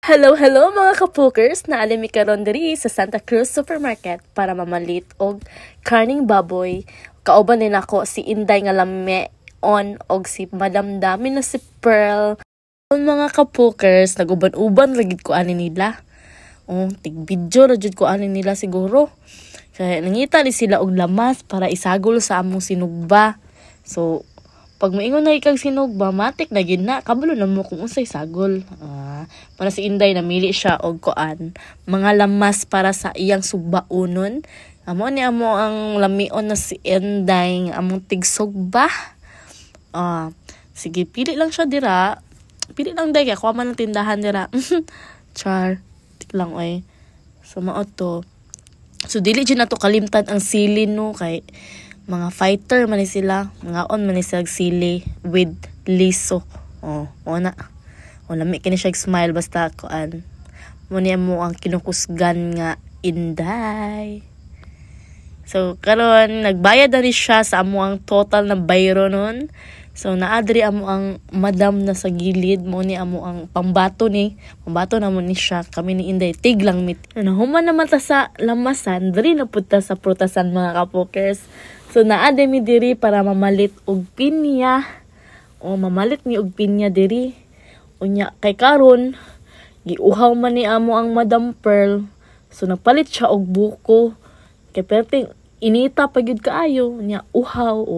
Hello mga kapukers! Naalimi karon diri sa Santa Cruz Supermarket para mamalit og karning baboy. Kauban din ako si Inday nga lame on og si Madam Dami na si Pearl. Mga kapukers, naguban-uban lagid ko ani nila. Tig-video ra jud ko ani nila siguro. Kaya nangita ni sila og lamas para isagol sa among sinugba. So, pag maingon na ikag sinugba, matik na gid na. Kabalo na mo kung unsay sagol. Para si Inday, namili siya og kuan. Mga lamas para sa iyang sugbaunon. Amo ni amo ang lamion na si Inday, among tigsugba. Sige, pili lang siya dira. Pili lang day, ako man ang tindahan dira. Char. Tik lang oy. So, mao to. So, dili dyan na to kalimtan ang sili no. Kay mga fighter man ni sila. Mga on man ni sila sili with liso. Na. Lami kini siya smile basta kuan. Muni mo ang kinukusgan nga Inday. So karon nagbayad na rin siya sa amo ang total na bayro nun. So naadri amo ang madam na sa gilid mo ni amo ang pambato ni. Pambato na mo ni siya. Kami ni Inday tiglang mit. Human naman ta sa lamasan, diri na punta sa prutasan mga kapokers. So naade mi diri para mamalit og pinya. Mamalit ni og pinya diri. Unya kay karon giuhaw man ni amo ang Madam Pearl. So napalit siya og buko. Kay perting inita pa gyud kaayo nya uhaw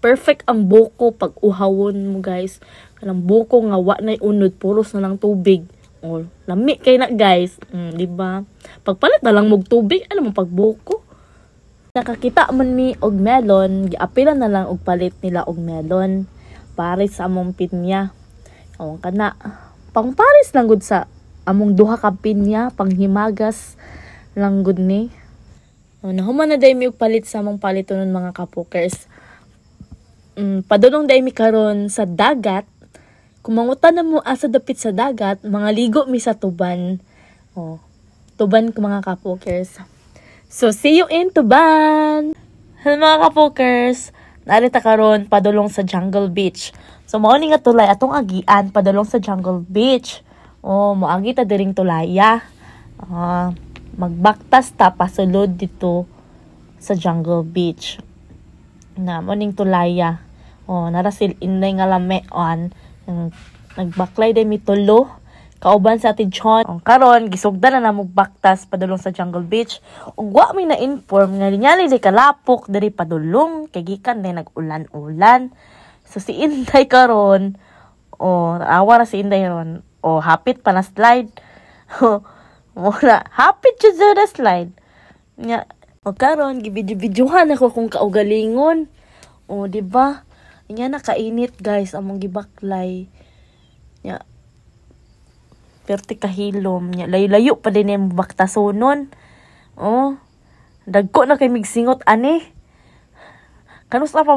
perfect ang buko pag uhawon mo guys. Kanang buko nga wa nay unod puros na lang tubig. Lami kay na guys. Di ba? Pagpalit na lang mog tubig, ano mo pag buko. Nakakita man mi og melon, giapilan na lang og palit nila og melon para sa among pinya. Kana pangparis lang gud sa among duha ka pinya, panghimagas lang gud ni. Nahuman na day mi og palit sa among palitonon mga kapokers. Padulong day mi karon sa dagat. Kumangutan na mo asa dapit sa dagat, mga ligo mi sa tuban. Tuban ko mga kapokers. So see you in Tuban. Hello mga kapokers. Narita karon padulong sa Jungle Beach. So mao ni nga tulay atong agian padulong sa Jungle Beach. Moagi ta diring tulaya. Magbaktas ta pasulod dito sa Jungle Beach. Na mo ning tulaya. Narasil Inday nga lameon. Nagbaklay day mi tulo. Kauban sa atin John. Karon gisugdan na mo baktas padulong sa Jungle Beach. Ug wa mi na inform nga linyali di kalapok diri padulong kay gikan day nag-ulan-ulan. So si Inday karon, awa na si Inday ron. Hapit pa na slide. Muna, hapit siya na slide. Nya, karon gibidyo-bidyuhan ako kung kaugalingon. Diba? Nya nakainit guys among gibaklay. Nya, perti kahilom. Nya, layo-layo pa din yung baktasonon. Dagko na kay migsingot ani. Kanus na pa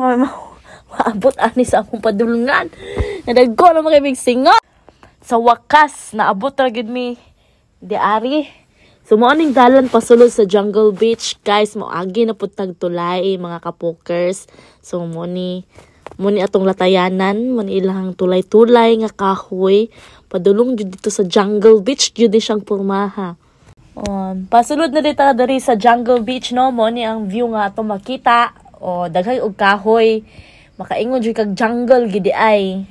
maabot ani sa akong padulungan. Nadagko na mga migsingot. Sa wakas, naabot ra gid mi di ari. So mo aning dalan pasulod sa Jungle Beach, guys. Moagi na pud tag tulay mga kapokers. So mo ni atong latayanan, mo ni ilang tulay-tulay nga kahoy. Padulong jud dito sa Jungle Beach, jud siyang pormaha. Pasulod na dito dari sa Jungle Beach no, mo ni ang view nga ato makita. Daghay og kahoy. Makaingon jud kag jungle gidi ay.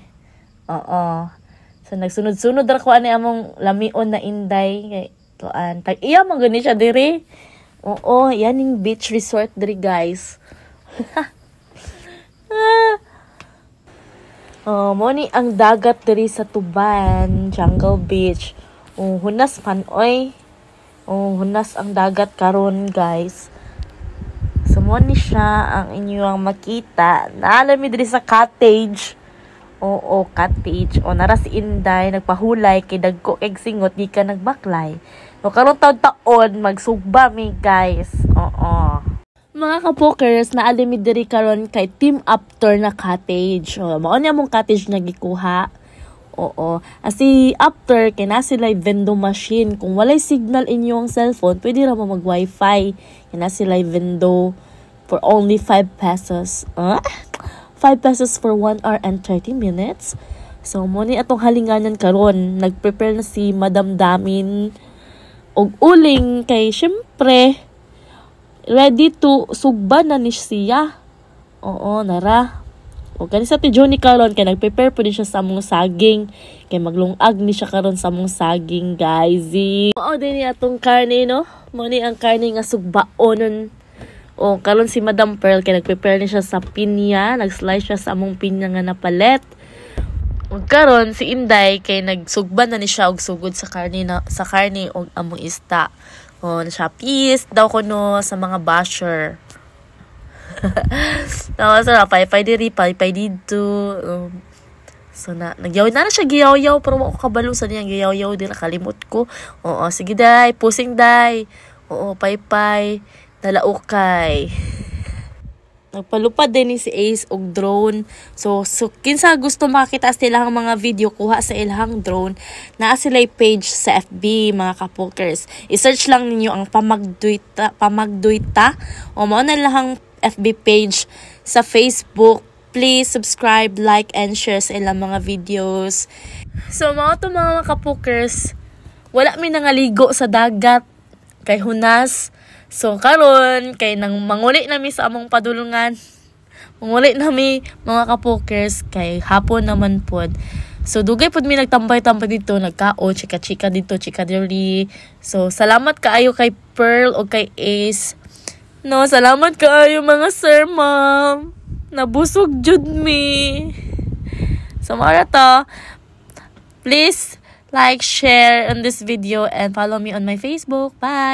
So nagsunod-sunod ra ko ani among lamion na Inday kay tuan. Tag iya man gani siya diri. Yaning beach resort diri guys. Mo ni ang dagat diri sa Tuban, Jungle Beach. Hunas man oy. Hunas ang dagat karon guys. So mo ni siya ang inyong makita. Naalami diri sa cottage. Cottage. Nara si Inday nagpahulay kay dagko kay singot di ka nagbaklay. Karon taon magsugba mi guys. Mga kapokers, naalimi diri karon kay Team After na cottage. Mao ni among cottage na gikuha. Asi after kay na sila vending machine. Kung walay signal inyong cellphone, pwede ra mo mag wifi. Kay na sila vending for only 5 pesos. 5 pesos for 1 hour and 30 minutes. So mo ni atong halinganan karon, nagprepare na si Madam Damin og uling kay syempre ready to sugban na ni siya. Oo, nara. O kani sa ti Johnny karon kay nagprepare po din siya sa among saging kay maglungag ni siya karon sa among saging, guys. Mao din ni atong karne, no? Mo ni ang karne nga sugbaonon. O karon si Madam Pearl kay nagprepare ni siya sa pinya, nag-slice siya sa among pinya nga napalet. O karon si Inday kay nagsugban na ni siya og sugod sa karne og among ista. O na siya peace daw kuno sa mga basher. Tapos na pay diri pay dito. So nagyaw na siya giyaw-yaw pero wako kabalo sa niyang giyaw-yaw din nakalimot ko. Oo, sige day, pusing day. Oo, pay dalaukay. Nagpalupad din ni si Ace og drone. So kinsa gusto makita sa ilang mga video kuha sa ilang drone, naa sila page sa FB, mga kapokers. I-search lang ninyo ang pamagduita o mao na lang FB page. Sa Facebook, please subscribe, like, and share sa ilang mga videos. So mao to mga kapokers, wala mi nangaligo sa dagat kay hunas. So karon kay nang manguli nami sa among padulungan. Manguli nami mga kapokers kay hapon naman pod. So dugay pod mi nagtambay-tambay dito, nagkao, chika-chika dito, chika diri. So salamat kaayo kay Pearl o kay Ace. No, salamat kaayo mga sir, ma'am. Nabusog jud mi. So mara to. Please like, share on this video and follow me on my Facebook. Bye.